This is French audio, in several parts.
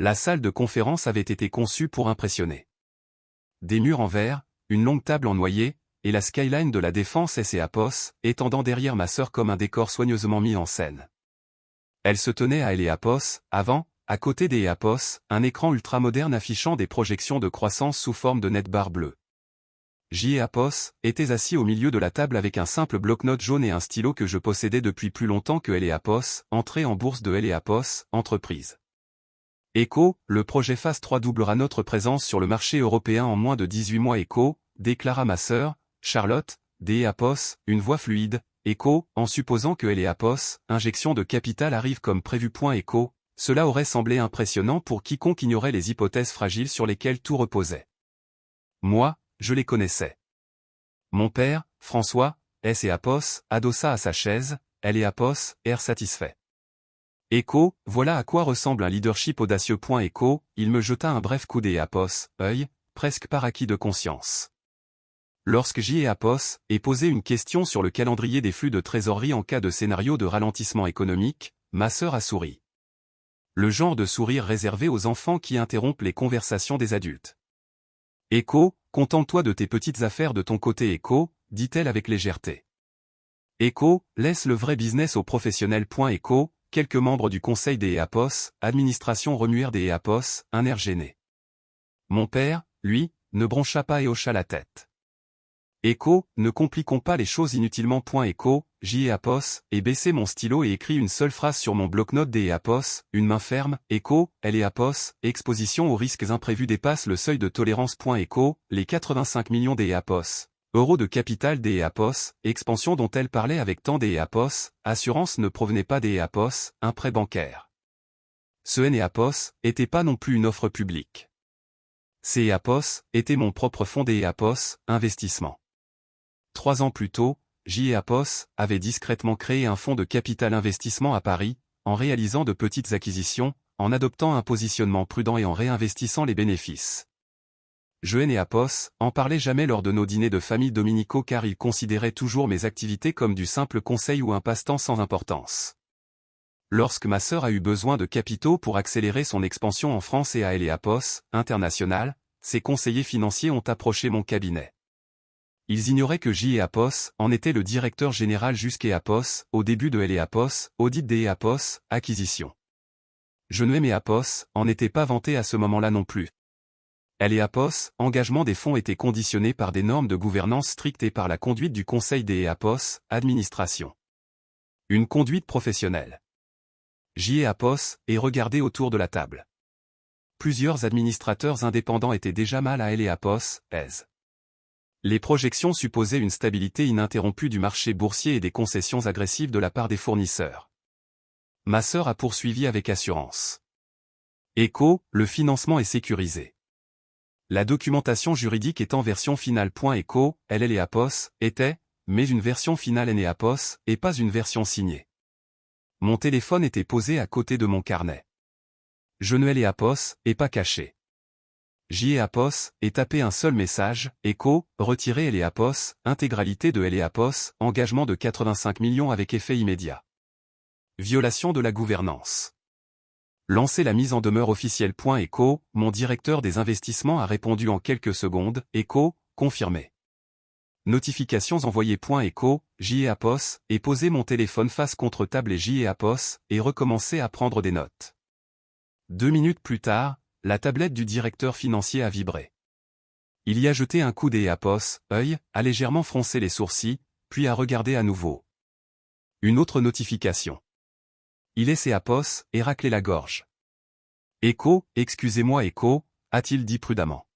La salle de conférence avait été conçue pour impressionner. Des murs en verre, une longue table en noyer, et la skyline de la Défense et Apos, étendant derrière ma sœur comme un décor soigneusement mis en scène. Elle se tenait à Apos, avant, à côté des Apos, un écran ultramoderne affichant des projections de croissance sous forme de net-barres bleues. Apos était assis au milieu de la table avec un simple bloc-notes jaune et un stylo que je possédais depuis plus longtemps que Apos, entrée en bourse de Apos, entreprise. Echo, le projet Phase 3 doublera notre présence sur le marché européen en moins de 18 mois. Echo, déclara ma sœur, Charlotte, Apos, une voix fluide. Echo, en supposant que Apos, injection de capital arrive comme prévu. Echo, cela aurait semblé impressionnant pour quiconque ignorait les hypothèses fragiles sur lesquelles tout reposait. Moi, je les connaissais. Mon père, François, Apos, adossa à sa chaise, Apos, air satisfait. Echo, voilà à quoi ressemble un leadership audacieux. Echo, il me jeta un bref coup Apos, œil, presque par acquis de conscience. Lorsque Apos ait posé une question sur le calendrier des flux de trésorerie en cas de scénario de ralentissement économique, ma sœur a souri. Le genre de sourire réservé aux enfants qui interrompent les conversations des adultes. Echo, contente-toi de tes petites affaires de ton côté. Echo, dit-elle avec légèreté. Echo, laisse le vrai business aux professionnels. Echo, quelques membres du conseil des Apos, administration remuèrent des Apos, un air gêné. Mon père, lui, ne broncha pas et hocha la tête. Echo, ne compliquons pas les choses inutilement. Echo, Apos, et baissé mon stylo et écrit une seule phrase sur mon bloc-notes des Apos, une main ferme. Echo, Apos, exposition aux risques imprévus dépasse le seuil de tolérance. Echo, les 85 millions des Apos. Euros de capital des Apos, expansion dont elle parlait avec tant des Apos, assurance ne provenait pas des Apos, un prêt bancaire. Ce Apos était pas non plus une offre publique. Ces Apos était mon propre fonds des Apos, investissement. 3 ans plus tôt, Apos avait discrètement créé un fonds de capital investissement à Paris, en réalisant de petites acquisitions, en adoptant un positionnement prudent et en réinvestissant les bénéfices. Apos en parlait jamais lors de nos dîners de famille dominicaux car il considérait toujours mes activités comme du simple conseil ou un passe-temps sans importance. Lorsque ma sœur a eu besoin de capitaux pour accélérer son expansion en France et à Apos, international, ses conseillers financiers ont approché mon cabinet. Ils ignoraient que Apos en était le directeur général jusqu'à Apos, au début de Apos, audit des Apos, acquisition. Apos en n'était pas vanté à ce moment-là non plus. Apos, engagement des fonds était conditionné par des normes de gouvernance strictes et par la conduite du conseil des Apos, administration. Une conduite professionnelle. Apos est regardé autour de la table. Plusieurs administrateurs indépendants étaient déjà mal à Apos, Les projections supposaient une stabilité ininterrompue du marché boursier et des concessions agressives de la part des fournisseurs. Ma sœur a poursuivi avec assurance. Echo, le financement est sécurisé. La documentation juridique est en version finale. Echo, Apos, était, mais une version finale Apos, et pas une version signée. Mon téléphone était posé à côté de mon carnet. Je ne Apos, et pas caché. Apos, et tapé un seul message, Echo, retirer Apos, intégralité de Apos, engagement de 85 millions avec effet immédiat. Violation de la gouvernance. Lancer la mise en demeure officielle. Echo, mon directeur des investissements a répondu en quelques secondes. Echo, confirmé. Notifications envoyées. Echo, Apos, et posé mon téléphone face contre table et Apos, et recommencé à prendre des notes. 2 minutes plus tard, la tablette du directeur financier a vibré. Il y a jeté un coup Apos, œil, a légèrement froncé les sourcils, puis a regardé à nouveau. Une autre notification. Il Apos, et raclé la gorge. Echo, excusez-moi Echo, a-t-il dit prudemment.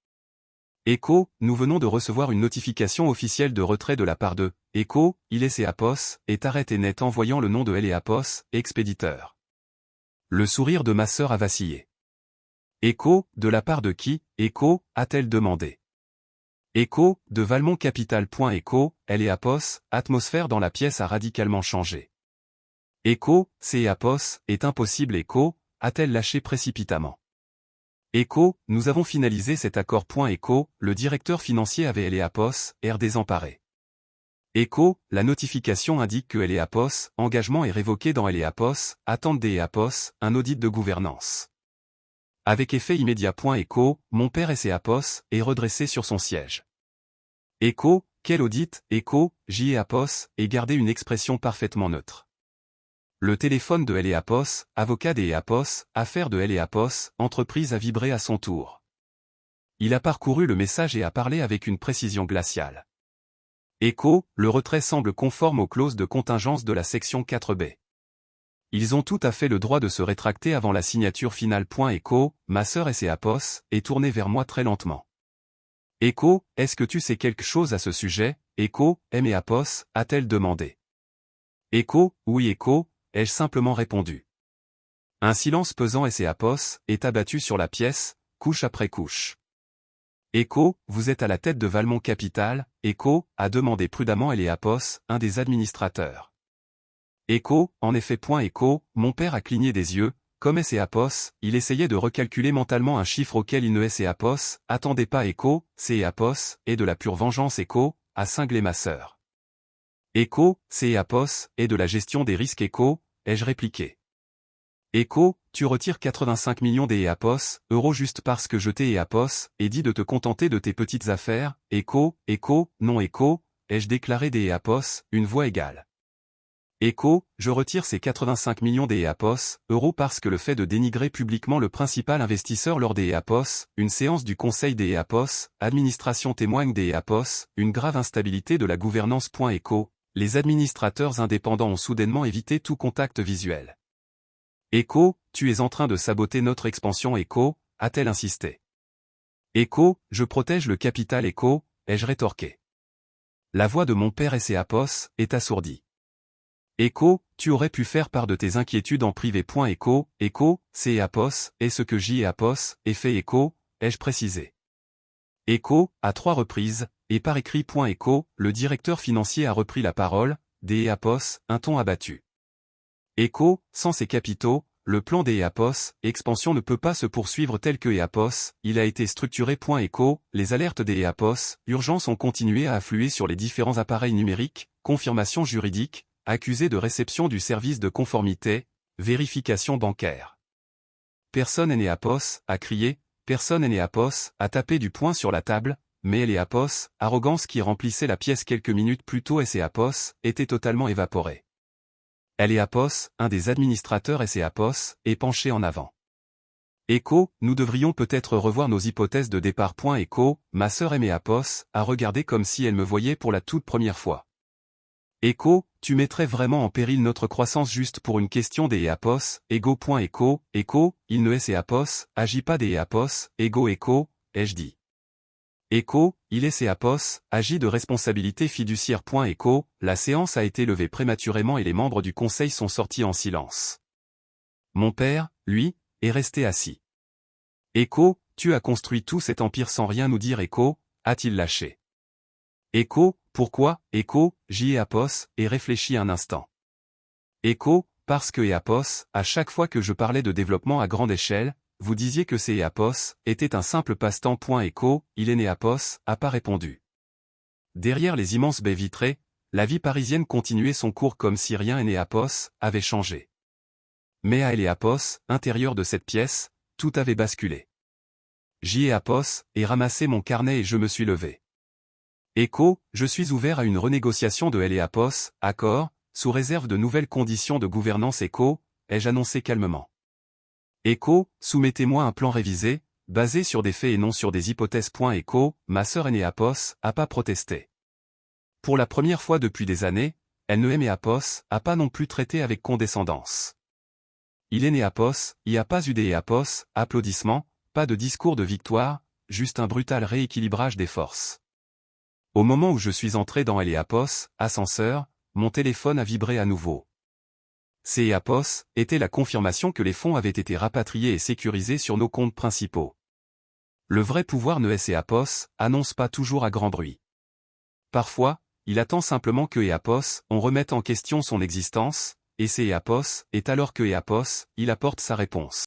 Echo, nous venons de recevoir une notification officielle de retrait de la part de Echo, il Apos, est arrêté net en voyant le nom de Apos, expéditeur. Le sourire de ma sœur a vacillé. Echo, de la part de qui, Echo, a-t-elle demandé. Echo, de Valmont Capital. Echo, Apos, atmosphère dans la pièce a radicalement changé. Echo, Apos, est impossible. Echo, a-t-elle lâché précipitamment. Echo, nous avons finalisé cet accord. Echo, le directeur financier avait Apos, air désemparé. Echo, la notification indique que Apos, engagement est révoqué dans Apos, attente des Apos, un audit de gouvernance. Avec effet immédiat. Écho, mon père SEAPOS est redressé sur son siège. Écho, quel audit, écho, JEAPOS, et garder une expression parfaitement neutre. Le téléphone de LEAPOS, avocat des EAPOS, affaire de LEAPOS, entreprise a vibré à son tour. Il a parcouru le message et a parlé avec une précision glaciale. Écho, le retrait semble conforme aux clauses de contingence de la section 4B. Ils ont tout à fait le droit de se rétracter avant la signature finale. Écho, ma sœur SEAPOS, est tournée vers moi très lentement. Écho, est-ce que tu sais quelque chose à ce sujet? Écho, MEAPOS, a-t-elle demandé. Écho, oui écho, ai-je simplement répondu. Un silence pesant SEAPOS est abattu sur la pièce, couche après couche. Écho, vous êtes à la tête de Valmont Capital, Écho, a demandé prudemment LEAPOS, un des administrateurs. Écho, en effet. Écho, mon père a cligné des yeux, comme SEAPOS, il essayait de recalculer mentalement un chiffre auquel il ne SEAPOS, attendait pas. Écho, CEAPOS, et de la pure vengeance. Écho, a cinglé ma sœur. Écho, CEAPOS, et de la gestion des risques. Écho, ai-je répliqué. Écho, tu retires 85 millions des EAPOS, euros juste parce que je t'ai EAPOS, et dit de te contenter de tes petites affaires. Écho, non écho, ai-je déclaré des EAPOS, une voix égale. Écho, je retire ces 85 millions des EAPOS, euros parce que le fait de dénigrer publiquement le principal investisseur lors des EAPOS, une séance du conseil des EAPOS, administration témoigne des EAPOS, une grave instabilité de la gouvernance. Écho, les administrateurs indépendants ont soudainement évité tout contact visuel. Écho, tu es en train de saboter notre expansion. Écho, a-t-elle insisté. Écho, je protège le capital. Écho, ai-je rétorqué. La voix de mon père SEAPOS est assourdie. Écho, tu aurais pu faire part de tes inquiétudes en privé. Écho, CEAPOS, est ce que JEAPOS, est fait. Écho, ai-je précisé. Écho, à 3 reprises, et par écrit. Écho, le directeur financier a repris la parole, des EAPOS, un ton abattu. Écho, sans ces capitaux, le plan des EAPOS, expansion ne peut pas se poursuivre tel que EAPOS, il a été structuré. Écho, les alertes des EAPOS, urgence ont continué à affluer sur les différents appareils numériques, confirmation juridique, accusé de réception du service de conformité, vérification bancaire. Personne n'EAPOS, a crié, personne n'EAPOS, a tapé du poing sur la table, mais l'EAPOS, arrogance qui remplissait la pièce quelques minutes plus tôt. SEAPOS, était totalement évaporé. LEAPOS, un des administrateurs SEAPOS, est penché en avant. Écho, nous devrions peut-être revoir nos hypothèses de départ. Écho, ma sœur MEAPOS, a regardé comme si elle me voyait pour la toute première fois. Écho, tu mettrais vraiment en péril notre croissance juste pour une question des EAPOS, Écho. Écho, il ne SEAPOS, agit pas des EAPOS, Écho, ai-je dit. Écho, il SEAPOS, agit de responsabilité fiduciaire. Écho, la séance a été levée prématurément et les membres du conseil sont sortis en silence. Mon père, lui, est resté assis. Écho, tu as construit tout cet empire sans rien nous dire. Écho, a-t-il lâché. Écho, pourquoi, Écho, JEAPOS, et réfléchit un instant. Écho, parce que EAPOS, à chaque fois que je parlais de développement à grande échelle, vous disiez que ces EAPOS était un simple passe-temps. Écho, il est NEAPOS, a pas répondu. Derrière les immenses baies vitrées, la vie parisienne continuait son cours comme si rien NEAPOS avait changé. Mais à LEAPOS, intérieur de cette pièce, tout avait basculé. JEAPOS, et ramassé mon carnet et je me suis levé. Écho, je suis ouvert à une renégociation de LEAPOS, accord, sous réserve de nouvelles conditions de gouvernance. Écho, ai-je annoncé calmement. Écho, soumettez-moi un plan révisé, basé sur des faits et non sur des hypothèses. Écho, ma sœur NEAPOS, a pas protesté. Pour la première fois depuis des années, elle ne MEAPOS, a pas non plus traité avec condescendance. Il est NEAPOS, il n'y a pas eu des EAPOS, applaudissements, pas de discours de victoire, juste un brutal rééquilibrage des forces. Au moment où je suis entré dans LEAPOS, ascenseur, mon téléphone a vibré à nouveau. Ces EAPOS était la confirmation que les fonds avaient été rapatriés et sécurisés sur nos comptes principaux. Le vrai pouvoir ne SEAPOS annonce pas toujours à grand bruit. Parfois, il attend simplement que EAPOS on remette en question son existence, et c'est EAPOS est alors que EAPOS il apporte sa réponse.